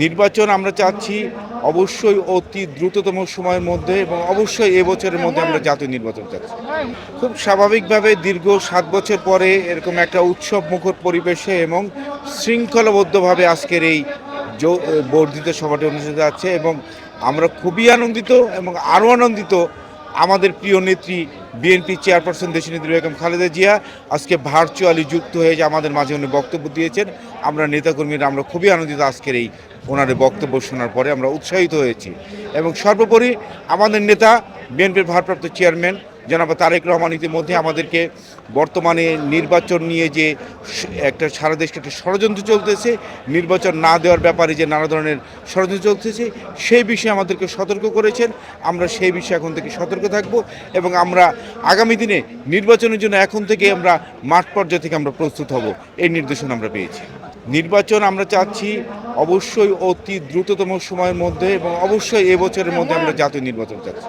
নির্বাচন আমরা চাচ্ছি অবশ্যই অতি দ্রুততম সময়ের মধ্যে এবং অবশ্যই এবছরের মধ্যে আমরা জাতীয় নির্বাচন চাচ্ছি। খুব স্বাভাবিকভাবে দীর্ঘ ৭ বছর পরে এরকম একটা উৎসব মুখর পরিবেশে এবং শৃঙ্খলাবদ্ধভাবে আজকের এই বর্ধিত সভাটি অনুষ্ঠিত যাচ্ছে এবং আমরা খুবই আনন্দিত এবং আরও আনন্দিত আমাদের প্রিয় নেত্রী বিএনপি চেয়ারপারসন দেশনেত্রী বেগম খালেদা জিয়া আজকে ভার্চুয়ালি যুক্ত হয়ে যে আমাদের মাঝে উনি বক্তব্য দিয়েছেন। আমরা নেতাকর্মীরা আমরা খুবই আনন্দিত আজকের এই ওনার বক্তব্য শোনার পরে আমরা উৎসাহিত হয়েছি এবং সর্বোপরি আমাদের নেতা বিএনপির ভারপ্রাপ্ত চেয়ারম্যান জনাব তারেক রহমান ইতিমধ্যে আমাদেরকে বর্তমানে নির্বাচন নিয়ে যে একটা সারা দেশকে একটা ষড়যন্ত্র চলতেছে, নির্বাচন না দেওয়ার ব্যাপারে যে নানা ধরনের ষড়যন্ত্র চলতেছে সেই বিষয়ে আমাদেরকে সতর্ক করেছেন। আমরা সেই বিষয়ে এখন থেকে সতর্ক থাকব এবং আমরা আগামী দিনে নির্বাচনের জন্য এখন থেকে আমরা মাঠ পর্যায়ে থেকে আমরা প্রস্তুত হব, এই নির্দেশনা আমরা পেয়েছি। নির্বাচন আমরা চাচ্ছি অবশ্যই অতি দ্রুততম সময়ের মধ্যে এবং অবশ্যই এবছরের মধ্যে আমরা জাতীয় নির্বাচন চাচ্ছি।